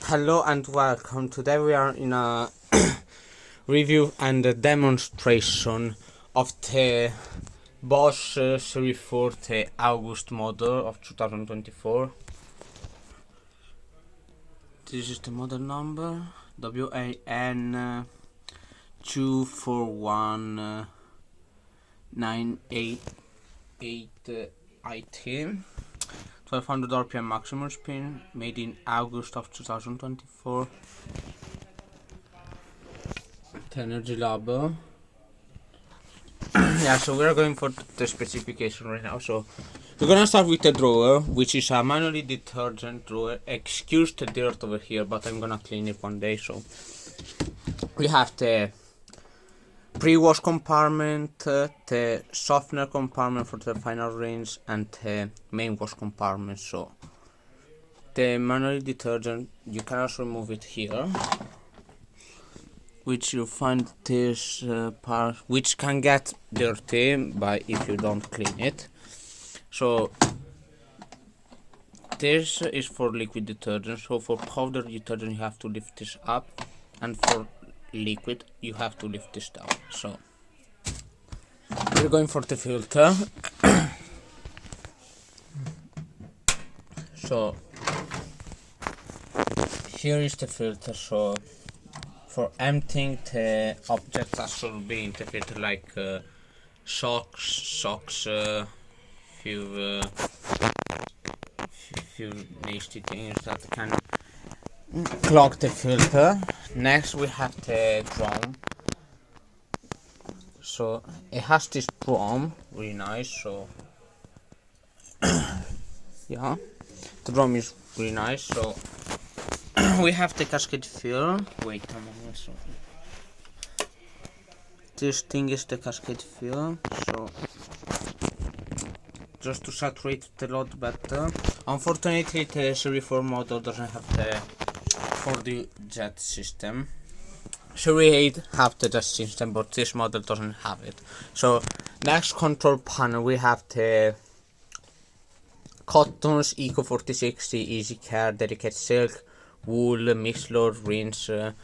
Hello and welcome. Today we are in a review and a demonstration of the Bosch Serie 4 August model of 2024. This is the model number WAN24198IT. 1200 RPM maximum spin, made in August of 2024. The energy label. Yeah, so we're going for the specification right now. So we're gonna start with the drawer, which is a manually detergent drawer. Excuse the dirt over here, but I'm gonna clean it one day. So we have the pre-wash compartment, the softener compartment for the final rinse, and the main wash compartment. So the manually detergent, you can also remove it here, which you find this part, which can get dirty by if you don't clean it. So this is for liquid detergent. So for powder detergent you have to lift this up, and for liquid you have to lift this down. So we're going for the filter. So here is the filter. So for emptying the objects that should be in the filter, like socks, few nasty things that can clog the filter. Next we have the drum. So it has this drum, really nice. So yeah, the drum is really nice. So we have the cascade fill. Wait a moment. So this thing is the cascade fill. So just to saturate the load better. Unfortunately, the Serie 4 model doesn't have the 4D jet system. Serie 8 have the jet system, but this model doesn't have it. So next control panel we have the cottons, Eco 4060, Easy Care, Delicate Silk, Wool, Mixed Load, Rinse,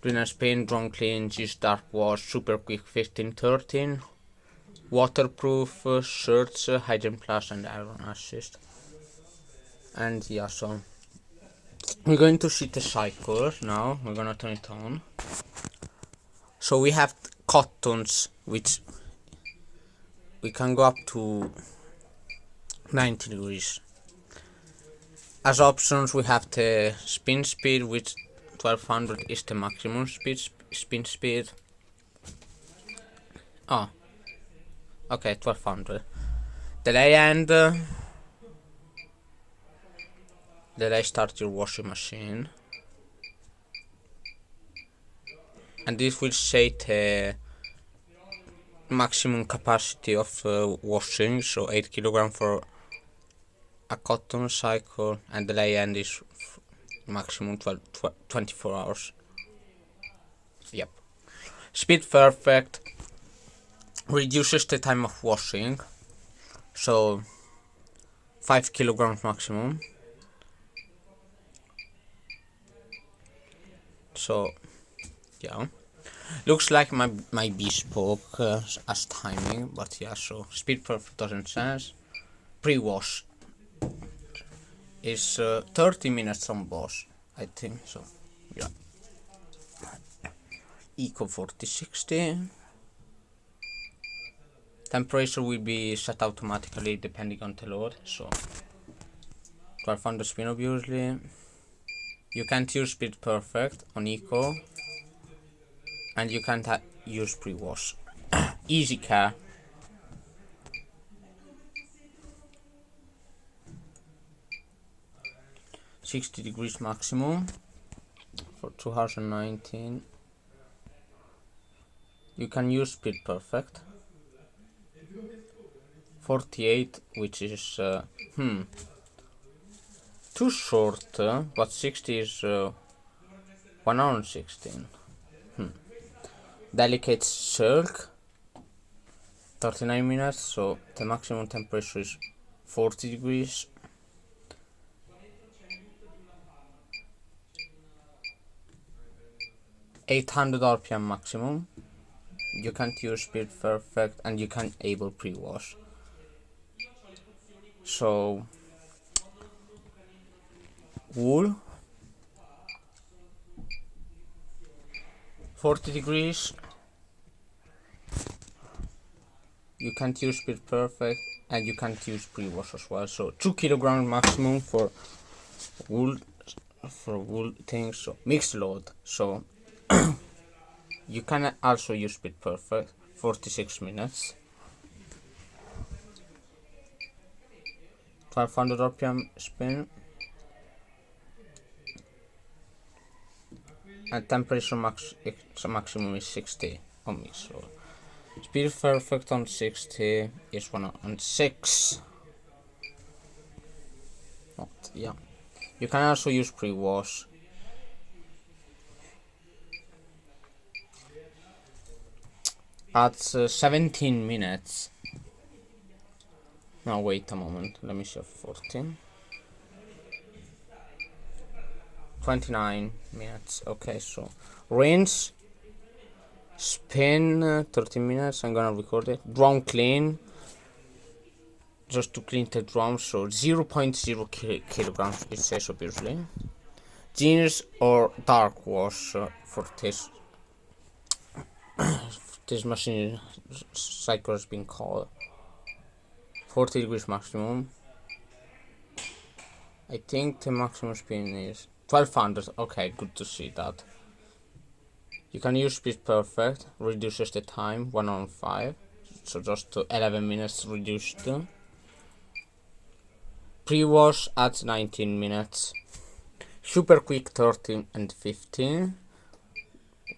Clean and Spin, Drum Clean, G Dark Wash, Super Quick 1513, waterproof shirts, Hygiene Plus and Iron Assist. And yeah, so we're going to see the cycle now. We're gonna turn it on. So we have cottons, which we can go up to 90 degrees. As options we have the spin speed, which 1200 is the maximum spin speed. Oh, okay, 1200. Delay and delay start your washing machine, and this will say the maximum capacity of washing. So 8 kg for a cotton cycle, and delay end is maximum 24 hours. Yep. Speed perfect reduces the time of washing, so 5 kg maximum. So yeah, looks like my bespoke as timing, but yeah, so speed perfect doesn't sense. Pre-wash is 30 minutes on Bosch, I think. So yeah, Eco 4060. Temperature will be set automatically depending on the load. So 1200 spin obviously. You can't use speed perfect on Eco, and you can't use pre-wash. Easy Care. $60 degrees maximum for 2019. You can use speed perfect. 48, which is too short, but 60 is 1 hour and 16. Delicate Silk, 39 minutes, so the maximum temperature is 40 degrees. 800 RPM maximum. You can't use speed perfect and you can enable pre-wash. So wool 40 degrees. You can't use speed perfect and you can't use pre-wash as well. So 2 kilograms maximum for wool things. So mixed load. So you can also use speed perfect 46 minutes. 1200 RPM spin. And temperature maximum is 60 on me. So speed perfect on 60 is 106. Yeah. You can also use pre-wash. At 17 minutes. No, wait a moment. Let me show 14. 29 minutes. Okay, so rinse, spin 30 minutes. I'm gonna record it. Drum clean. Just to clean the drum. So 0.0 kilograms. It says obviously. Jeans or dark wash for this. This machine cycle has been called 40 degrees maximum. I think the maximum spin is 1200. Okay, good to see that. You can use speed perfect, reduces the time 1 on 5, so just to 11 minutes reduced. Pre-wash at 19 minutes. Super quick 13 and 15.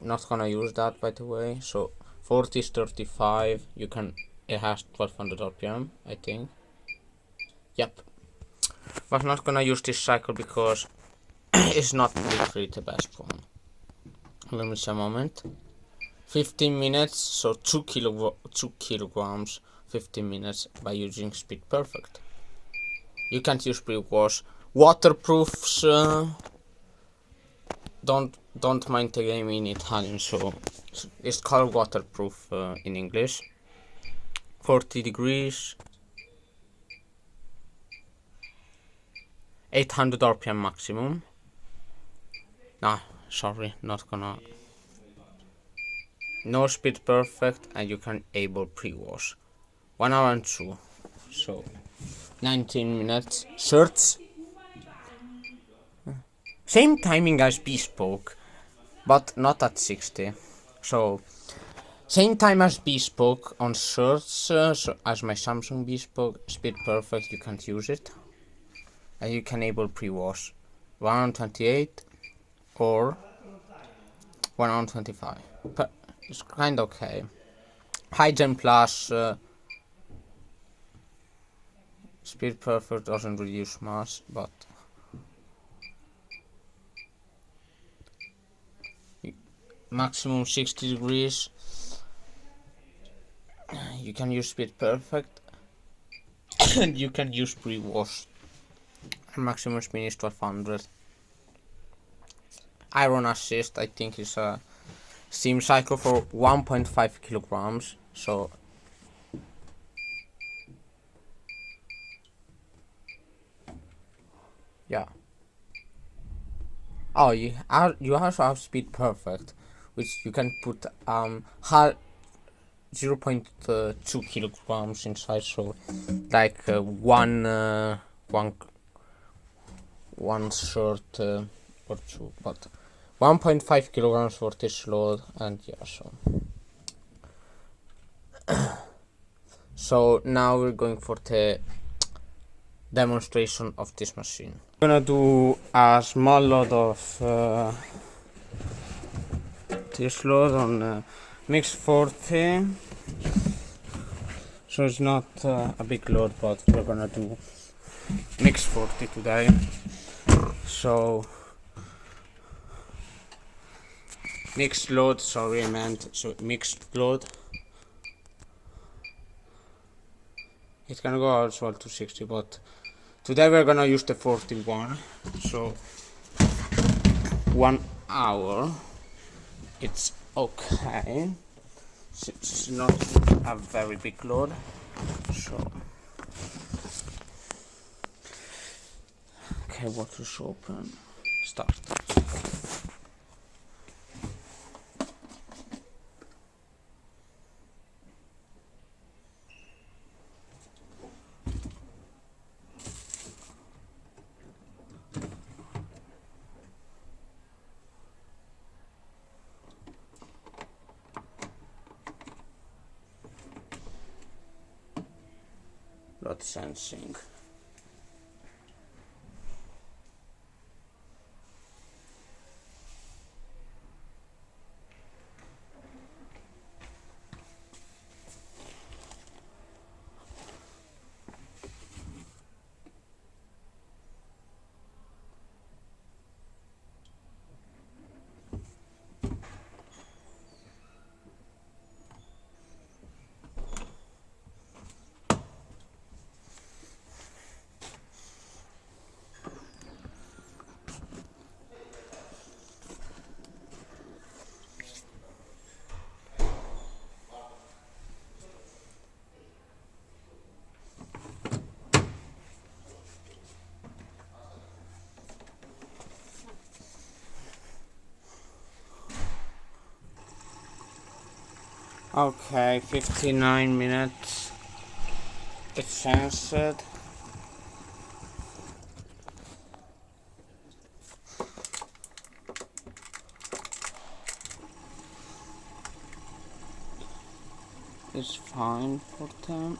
Not gonna use that by the way. So 40 is 35. You can. It has 1200 RPM, I think. Yep. But not gonna use this cycle because it's not literally the best one. Let me see a moment. 15 minutes, so 2 kilograms, 15 minutes by using speed perfect. You can't use pre-wash. Waterproofs. Don't mind the game in Italian, so it's called waterproof in English. 40 degrees. 800 RPM maximum. Nah, sorry, not gonna. No speed perfect, and you can enable pre-wash. 1 hour and 2. So 19 minutes. Shirts. Same timing as Bespoke, but not at 60. So same time as Bespoke on shirts, so as my Samsung Bespoke, speed perfect, you can't use it. And you can enable pre-wash 128 or 125. But it's kind of okay. Hygiene Plus speed perfect doesn't reduce mass, but maximum 60 degrees. You can use speed perfect and you can use pre-wash. Maximum spin is 1200. Iron assist, I think, is a steam cycle for 1.5 kilograms. So yeah. Oh, you also have speed perfect, which you can put 0.2 kilograms inside. So like one shirt or two, but 1.5 kilograms for this load, and yeah, so now we're going for the demonstration of this machine. I'm gonna do a small load of this load on mix 40, so it's not a big load, but we're gonna do mix 40 today. So mixed load, sorry, I meant so mixed load. It can go also to 60, but today we're gonna use the 41. So 1 hour it's okay. It's not a very big load, so okay, what is open? Start. Not sensing. Okay, 59 minutes. It's sensed. It's fine for them.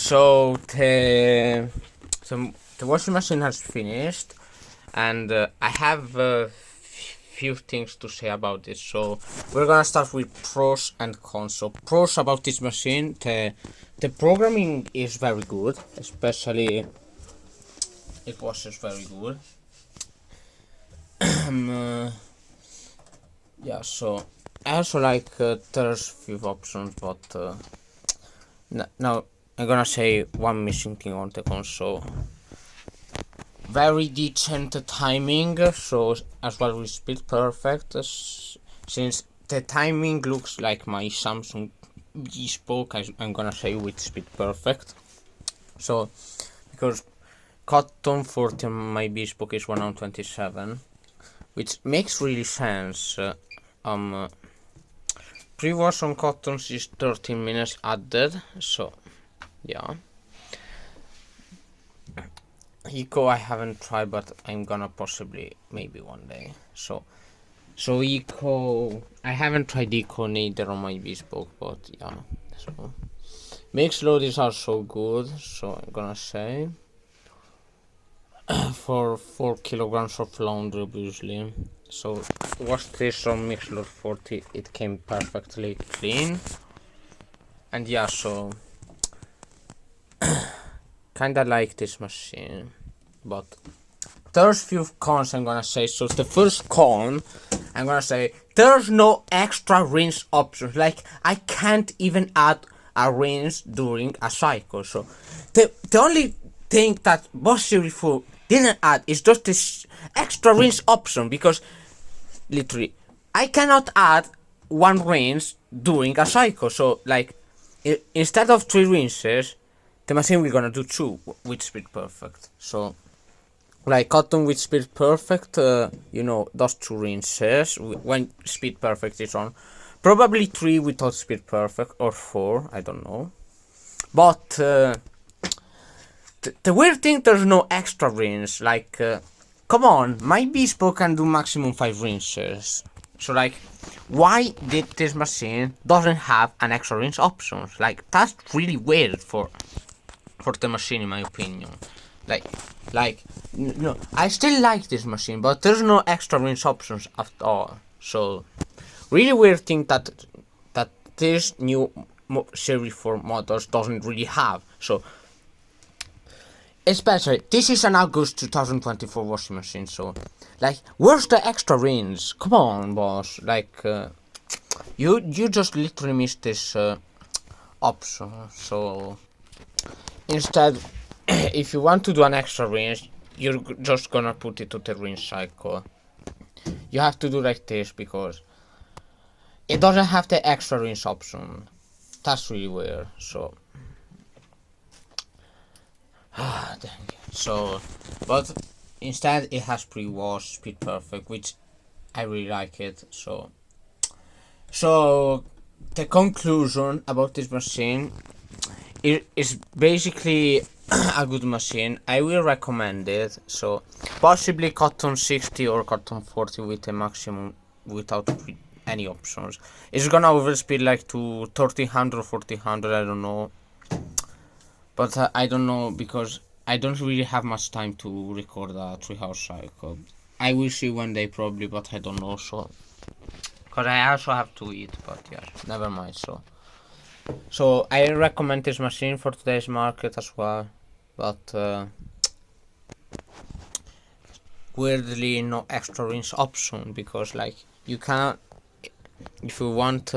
So the washing machine has finished, and I have few things to say about this. So we're gonna start with pros and cons. So pros about this machine: the programming is very good, especially it washes very good. Yeah, so I also like there's few options, but now I'm gonna say one missing thing on the console. Very decent timing, so as well with speed perfect, since the timing looks like my Samsung bespoke, I'm gonna say with speed perfect. So because Cotton 40 my bespoke is 127, which makes really sense. Pre-wash on Cottons is 13 minutes added, so yeah. Eco I haven't tried, but I'm gonna possibly maybe one day. So Eco I haven't tried Eco neither on my bespoke, but yeah. So mix load is also good, so I'm gonna say for 4 kilograms of laundry obviously. So wash this on mix load 40, it came perfectly clean. And yeah, so kinda like this machine, but there's few cons I'm gonna say. So the first con I'm gonna say, there's no extra rinse options. Like I can't even add a rinse during a cycle. So the only thing that Bosch Serie 4 didn't add is just this extra rinse option, because literally I cannot add one rinse during a cycle. So like instead of 3 rinses, the machine we're gonna do 2 with speed perfect. So like Cotton with speed perfect, those 2 rinses when speed perfect is on. Probably 3 without speed perfect, or 4, I don't know. But the weird thing, there's no extra rinse. Like, come on, my bespoke can do maximum 5 rinses. So like, why did this machine doesn't have an extra rinse option? Like, that's really weird for the machine, in my opinion. Like, no, I still like this machine, but there's no extra rinse options at all. So, really weird thing that this new Serie 4 models doesn't really have. So, especially, this is an August 2024 washing machine, so, like, where's the extra rinse? Come on, boss. Like, you just literally missed this option. So, instead, if you want to do an extra rinse, you're just gonna put it to the rinse cycle. You have to do like this, because it doesn't have the extra rinse option. That's really weird. So dang it. So, but instead it has pre-wash, speed perfect, which I really like it. So the conclusion about this machine is basically a good machine. I will recommend it. So possibly Cotton 60 or Cotton 40 with a maximum without any options. It's gonna overspeed like to 1300 or 1400, I don't know. But I don't know, because I don't really have much time to record a 3-hour cycle. I will see one day probably, but I don't know. So because I also have to eat, but yeah, never mind. So I recommend this machine for today's market as well, but weirdly no extra rinse option, because like you cannot, if you want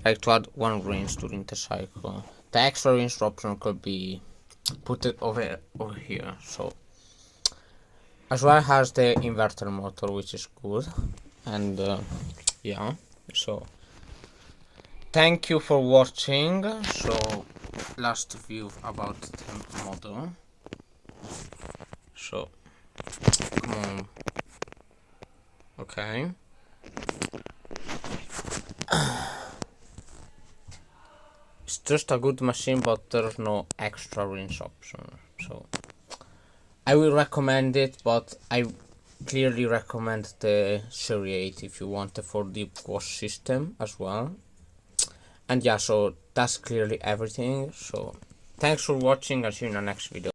like to add one rinse during the cycle, the extra rinse option could be put it over here. So as well has the inverter motor, which is good, and yeah. So thank you for watching. So last view about the model. So come on. Okay. It's just a good machine, but there's no extra rinse option. So I will recommend it, but I clearly recommend the Serie 8 if you want the 4 deep wash system as well. And yeah, so that's clearly everything. So thanks for watching. I'll see you in the next video.